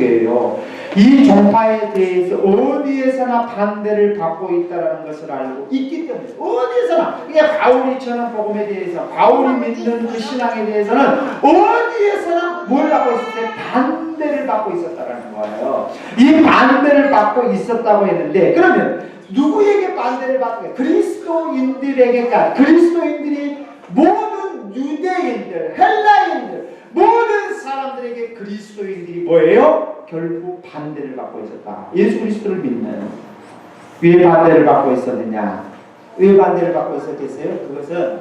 그리스도교예요. 이 종파에 대해서 어디에서나 반대를 받고 있다는 것을 알고 있기 때문에 어디에서나 그냥 바울이 전한 복음에 대해서 바울이 믿는 그 신앙에 대해서는 어디에서나 뭘 받고 있었어요? 반대를 받고 있었다는 거예요. 이 반대를 받고 있었다고 했는데 그러면 누구에게 반대를 받고 있어요? 그리스도인들에게까지. 그리스도인들이 모든 유대인들, 헬라인들 모든 사람들에게 그리스도인들이 뭐예요? 결국 반대를 받고 있었다. 예수 그리스도를 믿는. 왜 반대를 받고 있었느냐? 왜 반대를 받고 있었겠어요? 그것은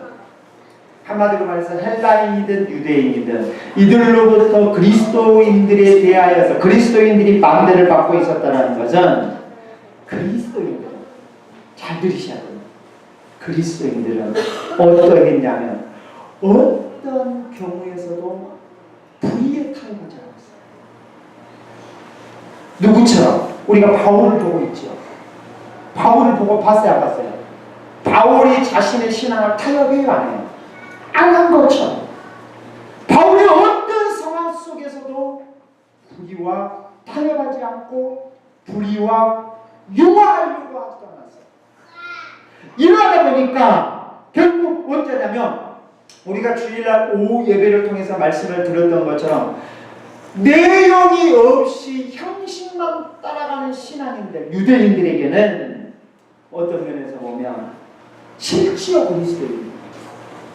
한마디로 말해서 헬라인이든 유대인이든 이들로부터 그리스도인들에 대하여서 그리스도인들이 반대를 받고 있었다는 것은 그리스도인들 잘 들으셔야 돼요. 그리스도인들은 어떠했냐면 어떤 경우에서도 불의에 타협하지 않았어요. 누구처럼? 우리가 바울을 보고 있죠. 바울을 보고 봤어요, 안 봤어요? 바울이 자신의 신앙을 타협해요, 안 해요? 안 한 것처럼 바울이 어떤 상황 속에서도 불의와 타협하지 않고 불의와 융화하려고 하지도 않았어요. 이러다 보니까 결국 어쩌냐면 우리가 주일날 오후 예배를 통해서 말씀을 들었던 것처럼 내용이 없이 형식만 따라가는 신앙인들, 유대인들에게는 어떤 면에서 보면 실지어 그리스도인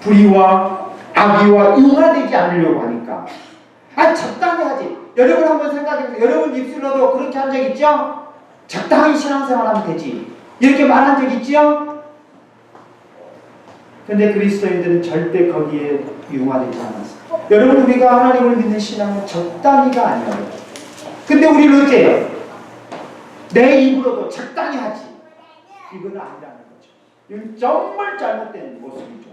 불의와 악의와 융화되지 않으려고 하니까 적당히 하지. 여러분 한번 생각해보세요. 여러분 입술로도 그렇게 한 적 있죠? 적당히 신앙생활하면 되지. 이렇게 말한 적 있죠? 근데 그리스도인들은 절대 거기에 융화되지 않았어요. 여러분 우리가 하나님을 믿는 신앙은 적당히가 아니에요. 근데 우리는 어째요? 내 입으로도 적당히 하지. 이건 아니라는 거죠. 이건 정말 잘못된 모습이죠.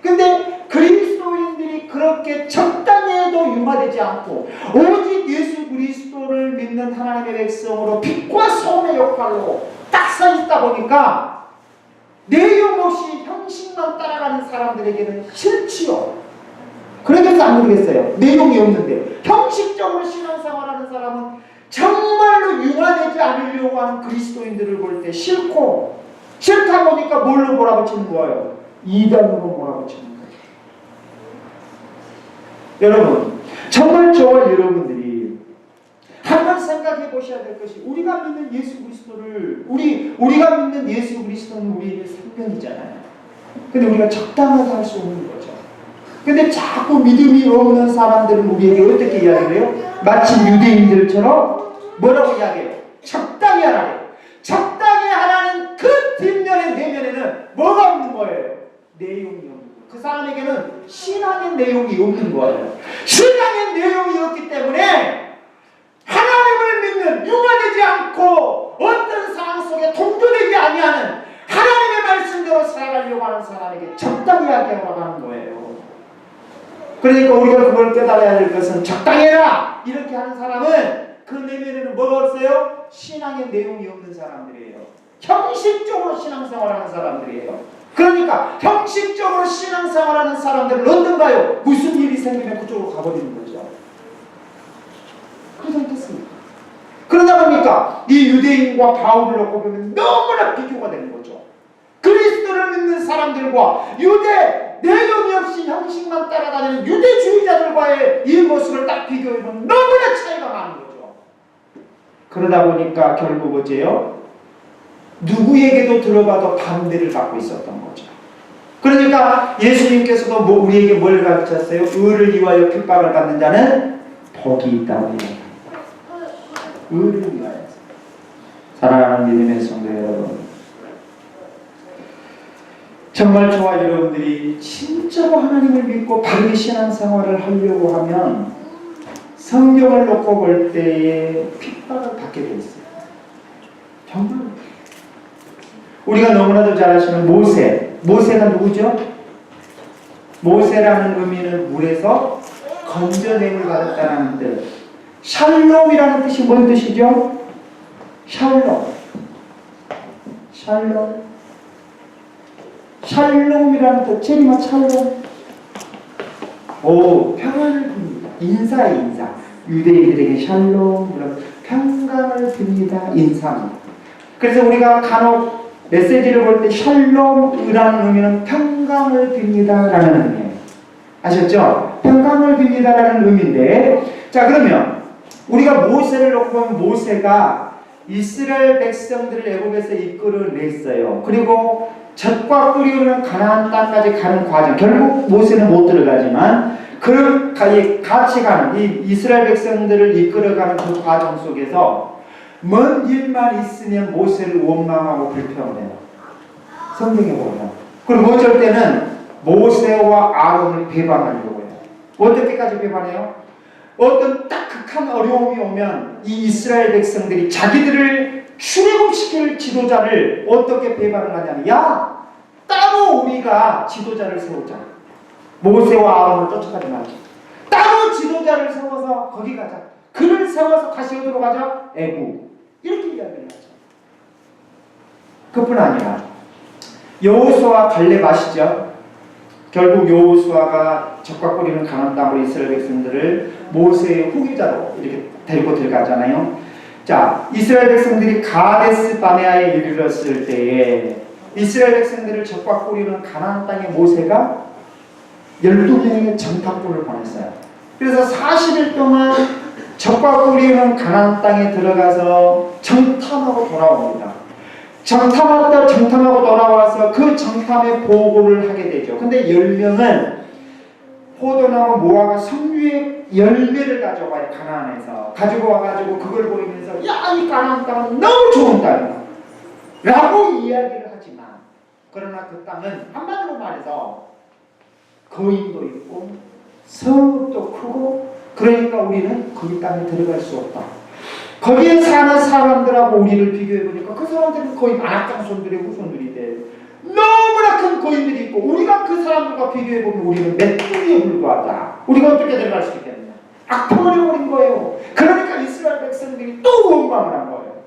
근데 그리스도인들이 그렇게 적당히 해도 융화되지 않고 오직 예수 그리스도를 믿는 하나님의 백성으로 빛과 소금의 역할로 딱 서 있다 보니까 내용 없이 형식만 따라가는 사람들에게는 싫지요. 그러겠어 안 그러겠어요? 내용이 없는데 형식적으로 신앙생활하는 사람은 정말로 융화되지 않으려고 하는 그리스도인들을 볼 때 싫고 싫다 보니까 뭘로 몰아붙이는 거예요? 이단으로 몰아붙이는 거예요. 여러분 정말 저와 여러분들이 한번 생각해 보셔야 될 것이 우리가 믿는 예수 그리스도를 우리가 믿는 예수 그리스도는 우리에게 생명이잖아요. 근데 우리가 적당하게 할 수 없는 거죠. 근데 자꾸 믿음이 없는 사람들은 우리에게 어떻게 이야기해요? 마치 유대인들처럼 뭐라고 이야기해요? 적당히 하라래요. 적당히 하라는 그 뒷면에 내면에는 뭐가 없는 거예요? 내용이 없는 거예요. 그 사람에게는 신앙의 내용이 없는 거예요. 신앙의 내용이 없기 때문에 하나님을 믿는 융화되지 않고 어떤 상황 속에 동조되지 아니하는 하나님의 말씀대로 살아가려고 하는 사람에게 적당히 하라고 하는 거예요. 그러니까 우리가 그걸 깨달아야 될 것은 적당히 해라! 이렇게 하는 사람은 그 내면에는 뭐가 없어요? 신앙의 내용이 없는 사람들이에요. 형식적으로 신앙생활하는 사람들이에요. 그러니까 형식적으로 신앙생활하는 사람들은 어떤가요? 무슨 일이 생기면 그쪽으로 가버리는 거죠. 그러지 않겠습니까? 그러다 보니까 이 유대인과 바울을 놓고 보면 너무나 비교가 되는 거죠. 그리스도를 믿는 사람들과 유대 내용이 없이 형식만 따라다니는 유대주의자들과의 이 모습을 딱 비교해보면 너무나 차이가 많은 거죠. 그러다 보니까 결국 어째요? 누구에게도 들어가도 반대를 받고 있었던 거죠. 그러니까 예수님께서도 우리에게 뭘 가르쳤어요? 의를 위하여 핍박을 받는 자는 복이 있다고 얘기합니다. 의를 위하여. 사랑하는 믿음의 성도 여러분, 정말 저와 여러분들이 진짜로 하나님을 믿고 바르게 신앙생활을 하려고 하면 성경을 놓고 볼 때에 핍박을 받게 돼 있어요. 정말 우리가 너무나도 잘 아시는 모세가 누구죠? 모세라는 의미는 물에서 건져냄을 받았다는 뜻. 샬롬이라는 뜻이 뭔 뜻이죠? 샬롬이라는 뜻. 제리마 샬롬. 평안을 줍니다. 인사의 인사. 유대인들에게 샬롬, 평강을 빕니다. 인상. 그래서 우리가 간혹 메시지를 볼 때 샬롬이라는 의미는 평강을 빕니다 라는 의미예요. 아셨죠? 평강을 빕니다 라는 의미인데, 자 그러면 우리가 모세를 놓고 보면 모세가 이스라엘 백성들을 애굽에서 이끌어냈어요. 그리고 젖과 꿀이 흐르는 가나안 땅까지 가는 과정, 결국 모세는 못 들어가지만 그 같이 가는 이 이스라엘 백성들을 이끌어가는 그 과정 속에서 먼 길만 있으면 모세를 원망하고 불평해요. 성경에 보면. 그리고 어쩔 때는 모세와 아론을 배반하려고 해요. 어떻게까지 배반해요? 어떤 딱 극한 어려움이 오면 이 이스라엘 백성들이 자기들을 출애굽시킬 지도자를 어떻게 배반을 하냐면, 야, 따로 우리가 지도자를 세우자. 모세와 아론을 쫓아가지 말자. 따로 지도자를 세워서 거기 가자. 그를 세워서 다시 어디로 가자? 애굽. 이렇게 이야기를 하죠. 그뿐 아니라 여호수아 갈렙 아시죠? 결국 여호수아가 젖과 꿀이는 가나안 땅으로 이스라엘 백성들을 모세의 후계자로 이렇게 데리고 들어가잖아요. 자, 이스라엘 백성들이 가데스 바네아에 이르렀을 때에 이스라엘 백성들을 젖과 꿀이는 가나안 땅에 모세가 12명의 정탐꾼을 보냈어요. 그래서 40일 동안 젖과 꿀이는 가나안 땅에 들어가서 정탐하고 돌아옵니다. 정탐하고 돌아와서 그 정탐의 보고를 하게 되죠. 근데 10명은 포도나무 무화과 석류의 열매를 가져와요. 가나안에서 가지고 와가지고 그걸 보이면서, 야, 이 가나안 땅은 너무 좋은 땅이다 라고 이야기를 하지만, 그러나 그 땅은 한마디로 말해서 거인도 있고 성읍도 크고, 그러니까 우리는 그 땅에 들어갈 수 없다. 거기에 사는 사람들하고 우리를 비교해보니까 그 사람들은 거의 만악장손들의 후손들인데 너무나 큰 거인들이 있고, 우리가 그 사람들과 비교해보면 우리는 맷돌이에 불과하다. 우리가 어떻게 들어갈 수 있겠느냐? 악통을 해버린 거예요. 그러니까 이스라엘 백성들이 또 원망을 한 거예요.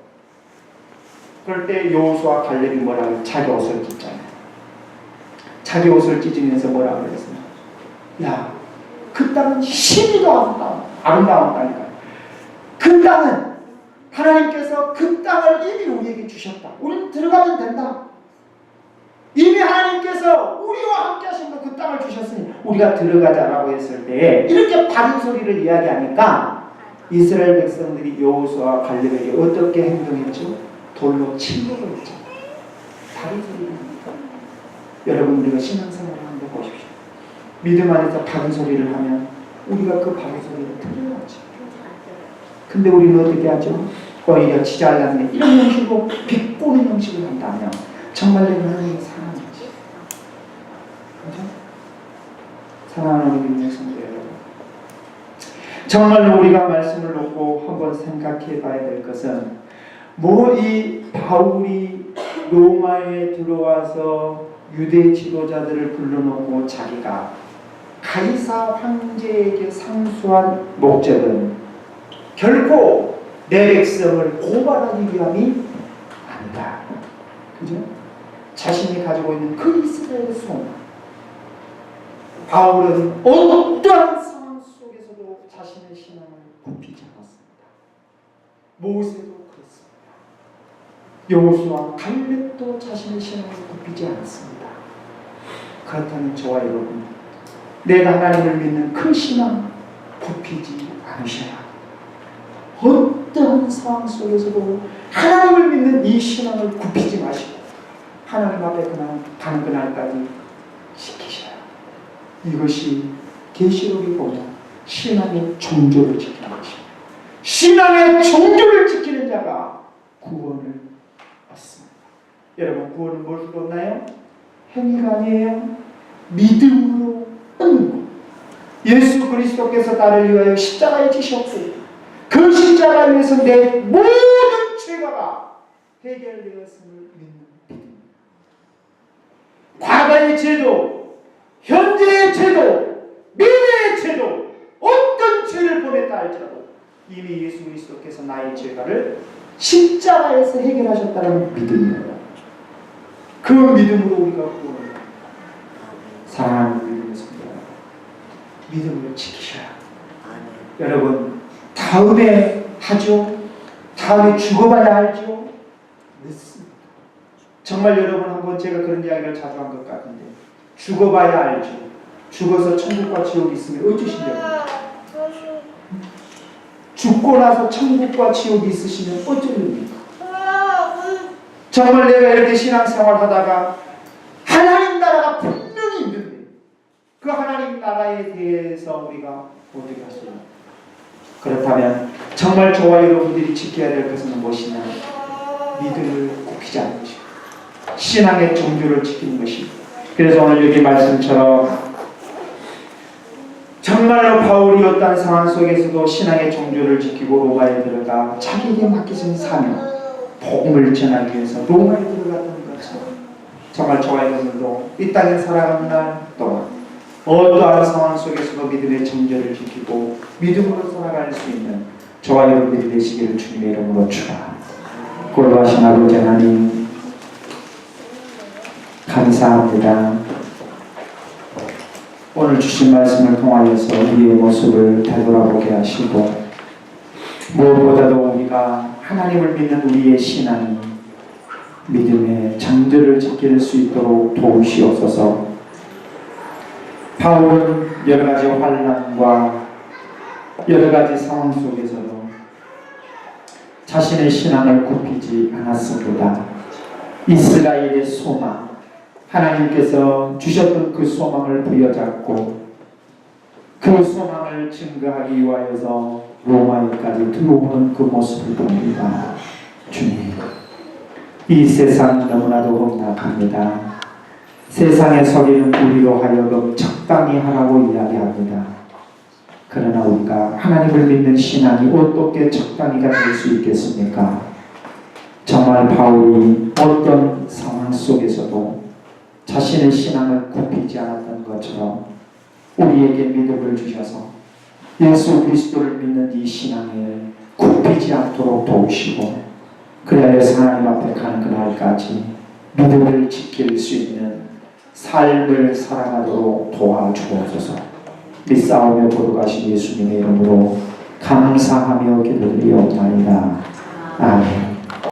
그럴 때 여호수아 갈렙이 뭐라고? 자기 옷을 찢잖아요. 자기 옷을 찢으면서 뭐라고 그랬어요? 야, 그 땅은 신이도 아름다운 땅이다. 그 땅은 하나님께서 그 땅을 이미 우리에게 주셨다. 우리는 들어가면 된다. 이미 하나님께서 우리와 함께 하시면서 그 땅을 주셨으니 우리가 들어가자라고 했을 때 이렇게 바른 소리를 이야기하니까 이스라엘 백성들이 여호수아 갈렙에게 어떻게 행동했죠? 돌로 침묵을 했죠. 바른 소리를 합니까? 여러분, 우리가 신앙생활을 한번 보십시오. 믿음 안에서 바른 소리를 하면 우리가 그 바른 소리를 들어야죠. 근데 우리는 어떻게 하죠? 오히려 지잘났네 이런 형식으로 비꼬는 형식을 한다면 정말 내가 하나님을 사랑하는 거지. 그렇죠? 사랑하는 우리 성도 여러분, 정말로 우리가 말씀을 놓고 한번 생각해 봐야 될 것은, 이 바울이 로마에 들어와서 유대 지도자들을 불러놓고 자기가 가이사 황제에게 상수한 목적은 결코 내 백성을 고발하기 위함이 아니다. 그죠? 자신이 가지고 있는 그 이스라엘 소망. 바울은 어떠한 상황 속에서도 자신의 신앙을 굽히지 않았습니다. 모세도 그렇습니다. 여호수아 갈렙도 자신의 신앙을 굽히지 않았습니다. 그렇다면 저와 여러분, 내가 하나님을 믿는 그 신앙 굽히지 않으셔야 어떠한 상황 속에서도 하나님을 믿는 이 신앙을 굽히지 마시고 하나님 앞에 가는 그날까지 지키셔야. 이것이 계시록에 보면 신앙의 종교를 지키는 것입니다. 신앙의 종교를 지키는 자가 구원을 얻습니다. 여러분, 구원은 무엇으로 얻나요? 행위가 아니에요. 믿음으로 얻는 것. 예수 그리스도께서 나를 위하여 십자가에 지셨고 그 십자가에 위해서 내 모든 죄가 해결되었음을 믿는 믿음. 과거의 죄도, 현재의 죄도, 미래의 죄도, 어떤 죄를 범했다 할지라도 이미 예수 그리스도께서 나의 죄가를 십자가에서 해결하셨다는 믿음이에요. 그 믿음으로 우리가 구원을 받습니다. 사랑하는 믿음의 성도, 믿음을 지키셔야. 여러분, 다음에 하죠. 다음에 죽어봐야 알죠. 늦습니다. 정말 여러분 한번 제가 그런 이야기를 자주 한 것 같은데 죽어봐야 알죠. 죽어서 천국과 지옥이 있으면 어쩌시려고. 죽고 나서 천국과 지옥이 있으시면 어쩌렵니까? 정말 내가 이렇게 신앙생활 하다가 하나님 나라가 분명히 있는데 그 하나님 나라에 대해서 우리가 어떻게 하시냐? 그렇다면 정말 저와 여러분들이 지켜야 될 것은 무엇이냐? 믿음을 굽히지 않는 것입니다. 신앙의 종교를 지키는 것입니다. 그래서 오늘 여기 말씀처럼 정말로 바울이 어떤 상황 속에서도 신앙의 종교를 지키고 로마에 들어가 자기에게 맡겨진 사명, 복음을 전하기 위해서 로마에 들어갔던 것처럼 정말 저와 여러분도 이 땅에 살아가는 날 동안 어떠한 상황 속에서도 믿음의 정절을 지키고 믿음으로 살아갈 수 있는 저와 여러분들이 되시기를 주님의 이름으로 축원합니다. 고로하신 아버지 하나님 감사합니다. 오늘 주신 말씀을 통하여서 우리의 모습을 되돌아보게 하시고 무엇보다도 우리가 하나님을 믿는 우리의 신앙이 믿음의 정절을 지킬 수 있도록 도우시옵소서. 바울은 여러 가지 환난과 여러 가지 상황 속에서도 자신의 신앙을 굽히지 않았습니다. 이스라엘의 소망, 하나님께서 주셨던 그 소망을 부여잡고 그 소망을 증거하기 위하여서 로마에까지 들어오는 그 모습을 봅니다. 주님, 이 세상 너무나도 험악합니다. 세상에 속이는 우리로 하여금 적당히 하라고 이야기합니다. 그러나 우리가 하나님을 믿는 신앙이 어떻게 적당히가 될 수 있겠습니까? 정말 바울이 어떤 상황 속에서도 자신의 신앙을 굽히지 않았던 것처럼 우리에게 믿음을 주셔서 예수 그리스도를 믿는 이 신앙을 굽히지 않도록 도우시고 그래서 하나님 앞에 가는 그날까지 믿음을 지킬 수 있는 삶을 살아가도록 도와주옵소서. 믿사오며 거룩하신 예수님의 이름으로 감사하며 기도드리옵나이다. 아멘.